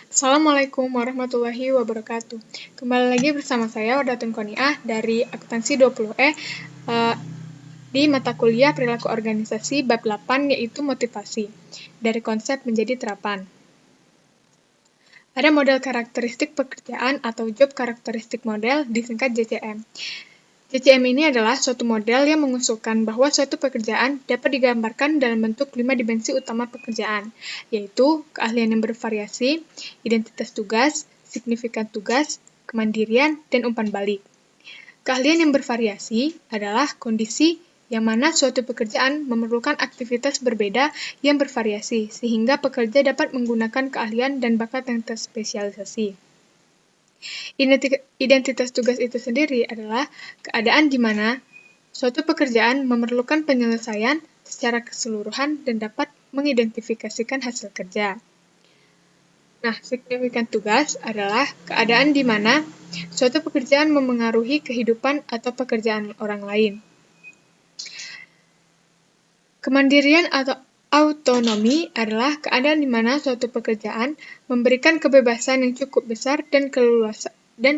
Assalamualaikum warahmatullahi wabarakatuh. Kembali lagi bersama saya Wardatun Qoniah dari Akuntansi 20E di mata kuliah Perilaku Organisasi bab 8 yaitu motivasi. Dari konsep menjadi terapan. Ada model karakteristik pekerjaan atau job karakteristik model disingkat JCM. JCM ini adalah suatu model yang mengusulkan bahwa suatu pekerjaan dapat digambarkan dalam bentuk 5 dimensi utama pekerjaan, yaitu keahlian yang bervariasi, identitas tugas, signifikan tugas, kemandirian, dan umpan balik. Keahlian yang bervariasi adalah kondisi yang mana suatu pekerjaan memerlukan aktivitas berbeda yang bervariasi, sehingga pekerja dapat menggunakan keahlian dan bakat yang terspesialisasi. Identitas tugas itu sendiri adalah keadaan di mana suatu pekerjaan memerlukan penyelesaian secara keseluruhan dan dapat mengidentifikasikan hasil kerja. Nah, signifikan tugas adalah keadaan di mana suatu pekerjaan memengaruhi kehidupan atau pekerjaan orang lain. Kemandirian atau autonomi adalah keadaan di mana suatu pekerjaan memberikan kebebasan yang cukup besar dan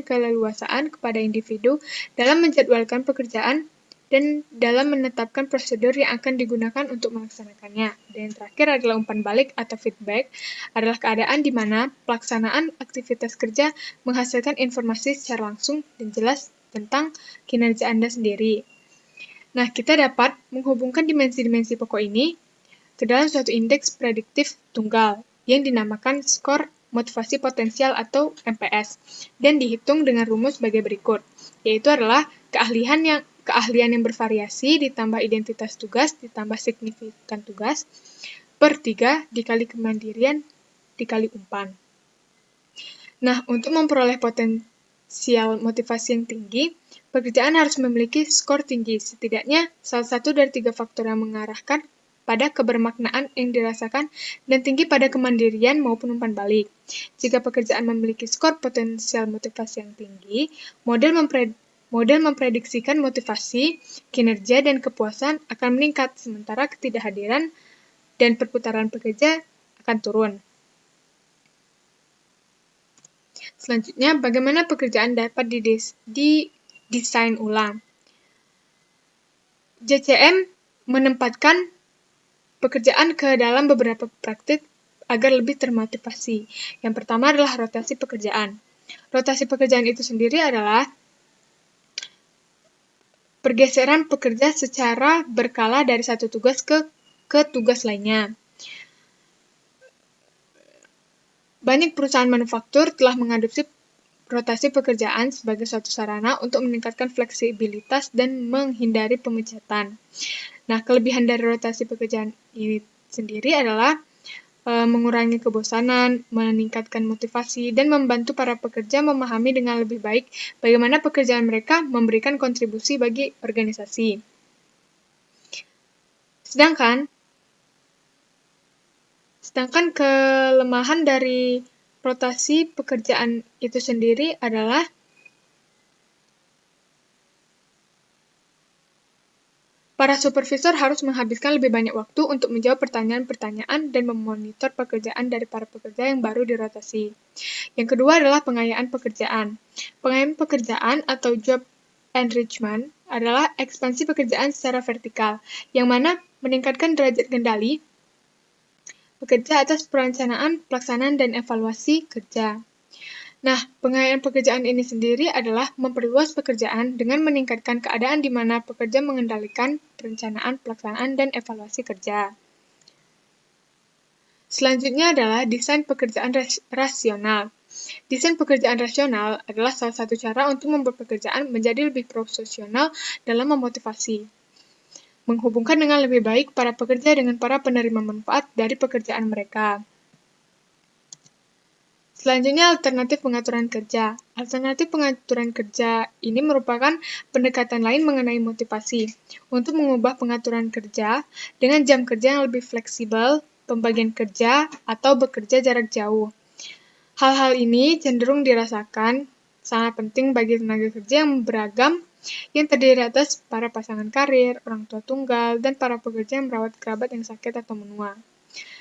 keleluasaan kepada individu dalam menjadwalkan pekerjaan dan dalam menetapkan prosedur yang akan digunakan untuk melaksanakannya. Dan yang terakhir adalah umpan balik atau feedback, adalah keadaan di mana pelaksanaan aktivitas kerja menghasilkan informasi secara langsung dan jelas tentang kinerja Anda sendiri. Nah, kita dapat menghubungkan dimensi-dimensi pokok ini ke dalam suatu indeks prediktif tunggal yang dinamakan skor motivasi potensial atau MPS dan dihitung dengan rumus sebagai berikut, yaitu adalah keahlian yang bervariasi ditambah identitas tugas ditambah signifikan tugas per 3 dikali kemandirian dikali umpan. Nah, untuk memperoleh potensial motivasi yang tinggi, pekerjaan harus memiliki skor tinggi, setidaknya salah satu dari 3 faktor yang mengarahkan pada kebermaknaan yang dirasakan dan tinggi pada kemandirian maupun umpan balik. Jika pekerjaan memiliki skor potensial motivasi yang tinggi, model memprediksikan motivasi, kinerja, dan kepuasan akan meningkat, sementara ketidakhadiran dan perputaran pekerja akan turun. Selanjutnya, bagaimana pekerjaan dapat didesain ulang? JCM menempatkan pekerjaan ke dalam beberapa praktik agar lebih termotivasi. Yang pertama adalah rotasi pekerjaan. Rotasi pekerjaan itu sendiri adalah pergeseran pekerja secara berkala dari satu tugas ke tugas lainnya. Banyak perusahaan manufaktur telah mengadopsi rotasi pekerjaan sebagai suatu sarana untuk meningkatkan fleksibilitas dan menghindari pemecatan. Nah, kelebihan dari rotasi pekerjaan ini sendiri adalah mengurangi kebosanan, meningkatkan motivasi, dan membantu para pekerja memahami dengan lebih baik bagaimana pekerjaan mereka memberikan kontribusi bagi organisasi. Sedangkan kelemahan dari rotasi pekerjaan itu sendiri adalah para supervisor harus menghabiskan lebih banyak waktu untuk menjawab pertanyaan-pertanyaan dan memonitor pekerjaan dari para pekerja yang baru dirotasi. Yang kedua adalah pengayaan pekerjaan. Pengayaan pekerjaan atau job enrichment adalah ekspansi pekerjaan secara vertikal, yang mana meningkatkan derajat kendali pekerja atas perencanaan, pelaksanaan, dan evaluasi kerja. Nah, pengayaan pekerjaan ini sendiri adalah memperluas pekerjaan dengan meningkatkan keadaan di mana pekerja mengendalikan perencanaan, pelaksanaan, dan evaluasi kerja. Selanjutnya adalah desain pekerjaan rasional. Desain pekerjaan rasional adalah salah satu cara untuk membuat pekerjaan menjadi lebih profesional dalam memotivasi, menghubungkan dengan lebih baik para pekerja dengan para penerima manfaat dari pekerjaan mereka. Selanjutnya, alternatif pengaturan kerja. Alternatif pengaturan kerja ini merupakan pendekatan lain mengenai motivasi untuk mengubah pengaturan kerja dengan jam kerja yang lebih fleksibel, pembagian kerja, atau bekerja jarak jauh. Hal-hal ini cenderung dirasakan sangat penting bagi tenaga kerja yang beragam yang terdiri atas para pasangan karir, orang tua tunggal, dan para pekerja yang merawat kerabat yang sakit atau menua.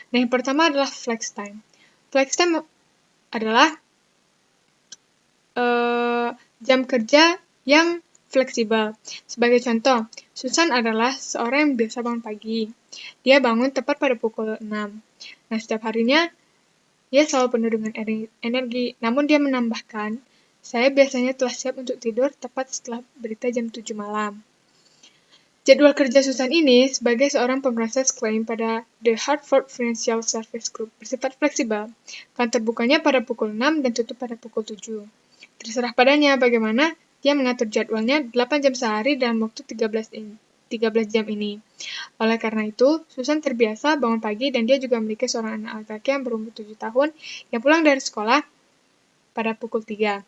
Nah, yang pertama adalah flex time. Flex time adalah jam kerja yang fleksibel. Sebagai contoh, Susan adalah seorang yang biasa bangun pagi. Dia bangun tepat pada pukul 6. Nah, setiap harinya dia selalu penuh dengan energi, namun dia menambahkan, saya biasanya telah siap untuk tidur tepat setelah berita jam 7 malam. Jadwal kerja Susan ini sebagai seorang pemroses klaim pada The Hartford Financial Service Group bersifat fleksibel. Kantor bukanya pada pukul 6 dan tutup pada pukul 7. Terserah padanya bagaimana dia mengatur jadwalnya 8 jam sehari dalam waktu 13 jam ini. Oleh karena itu, Susan terbiasa bangun pagi dan dia juga memiliki seorang anak laki-laki yang berumur 7 tahun yang pulang dari sekolah pada pukul 3.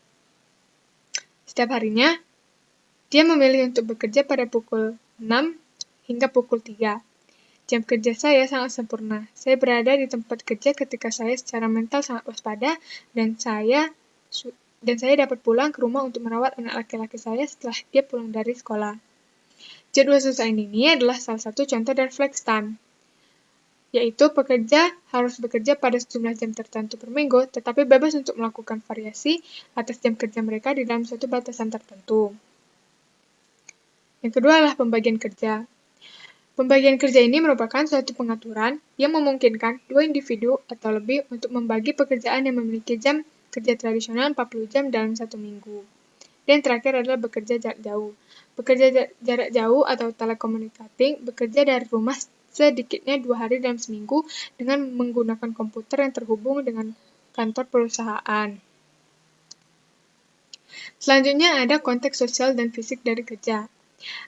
Setiap harinya, dia memilih untuk bekerja pada pukul 6 hingga pukul 3. Jam kerja saya sangat sempurna. Saya berada di tempat kerja ketika saya secara mental sangat waspada dan saya dapat pulang ke rumah untuk merawat anak laki-laki saya setelah dia pulang dari sekolah. Jadwal Susan ini adalah salah satu contoh dari flex time, yaitu pekerja harus bekerja pada sejumlah jam tertentu per minggu, tetapi bebas untuk melakukan variasi atas jam kerja mereka di dalam suatu batasan tertentu. Yang kedua adalah pembagian kerja. Pembagian kerja ini merupakan suatu pengaturan yang memungkinkan dua individu atau lebih untuk membagi pekerjaan yang memiliki jam kerja tradisional 40 jam dalam satu minggu. Dan terakhir adalah bekerja jarak jauh. Bekerja jarak jauh atau telecommunicating bekerja dari rumah sedikitnya 2 hari dalam seminggu dengan menggunakan komputer yang terhubung dengan kantor perusahaan. Selanjutnya ada konteks sosial dan fisik dari kerja.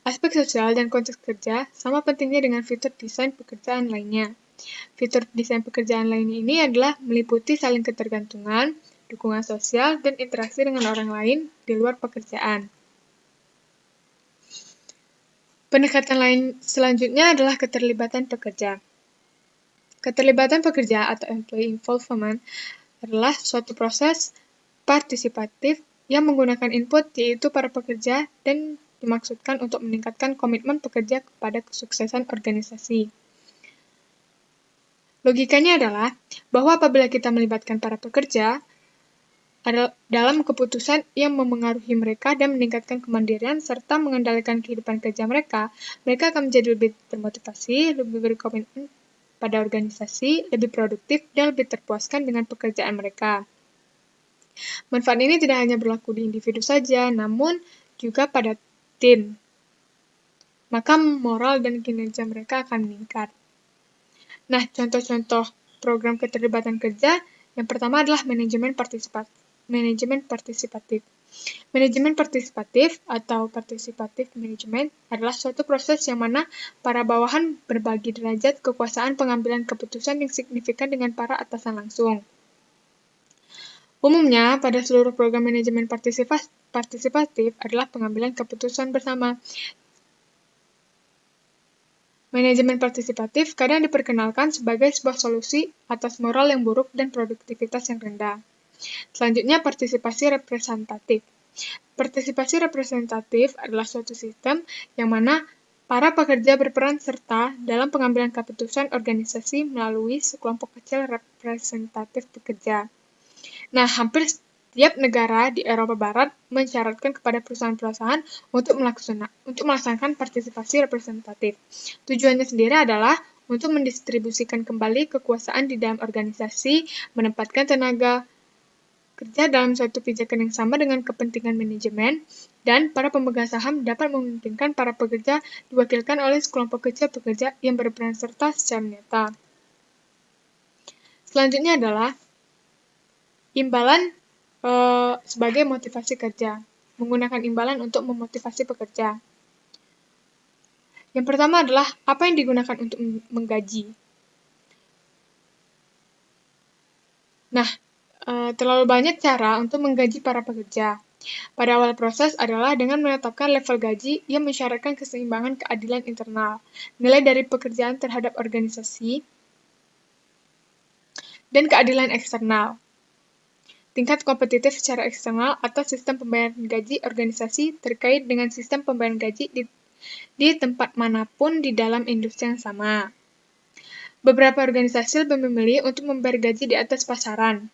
Aspek sosial dan konteks kerja sama pentingnya dengan fitur desain pekerjaan lainnya. Fitur desain pekerjaan lainnya ini adalah meliputi saling ketergantungan, dukungan sosial, dan interaksi dengan orang lain di luar pekerjaan. Pendekatan lain selanjutnya adalah keterlibatan pekerja. Keterlibatan pekerja atau employee involvement adalah suatu proses partisipatif yang menggunakan input yaitu para pekerja dan dimaksudkan untuk meningkatkan komitmen pekerja kepada kesuksesan organisasi. Logikanya adalah bahwa apabila kita melibatkan para pekerja dalam keputusan yang memengaruhi mereka dan meningkatkan kemandirian serta mengendalikan kehidupan kerja mereka akan menjadi lebih termotivasi, lebih berkomitmen pada organisasi, lebih produktif, dan lebih terpuaskan dengan pekerjaan mereka. Manfaat ini tidak hanya berlaku di individu saja, namun juga pada tim. Maka moral dan kinerja mereka akan meningkat. Nah, contoh-contoh program keterlibatan kerja, yang pertama adalah manajemen partisipatif. Manajemen partisipatif atau participative management adalah suatu proses yang mana para bawahan berbagi derajat kekuasaan pengambilan keputusan yang signifikan dengan para atasan langsung. Umumnya, pada seluruh program manajemen partisipatif adalah pengambilan keputusan bersama. Manajemen partisipatif kadang diperkenalkan sebagai sebuah solusi atas moral yang buruk dan produktivitas yang rendah. Selanjutnya, partisipasi representatif. Partisipasi representatif adalah suatu sistem yang mana para pekerja berperan serta dalam pengambilan keputusan organisasi melalui sekelompok kecil representatif pekerja. Nah, hampir setiap negara di Eropa Barat mensyaratkan kepada perusahaan-perusahaan untuk melaksanakan partisipasi representatif. Tujuannya sendiri adalah untuk mendistribusikan kembali kekuasaan di dalam organisasi, menempatkan tenaga kerja dalam suatu pijakan yang sama dengan kepentingan manajemen, dan para pemegang saham dapat memungkinkan para pekerja diwakilkan oleh sekelompok kecil pekerja yang berperan serta secara nyata. Selanjutnya adalah imbalan sebagai motivasi kerja. Menggunakan imbalan untuk memotivasi pekerja. Yang pertama adalah apa yang digunakan untuk menggaji. Nah, terlalu banyak cara untuk menggaji para pekerja. Pada awal proses adalah dengan menetapkan level gaji yang mensyaratkan keseimbangan keadilan internal, nilai dari pekerjaan terhadap organisasi, dan keadilan eksternal. Tingkat kompetitif secara eksternal atau sistem pembayaran gaji organisasi terkait dengan sistem pembayaran gaji di tempat manapun di dalam industri yang sama. Beberapa organisasi lebih memilih untuk membayar gaji di atas pasaran,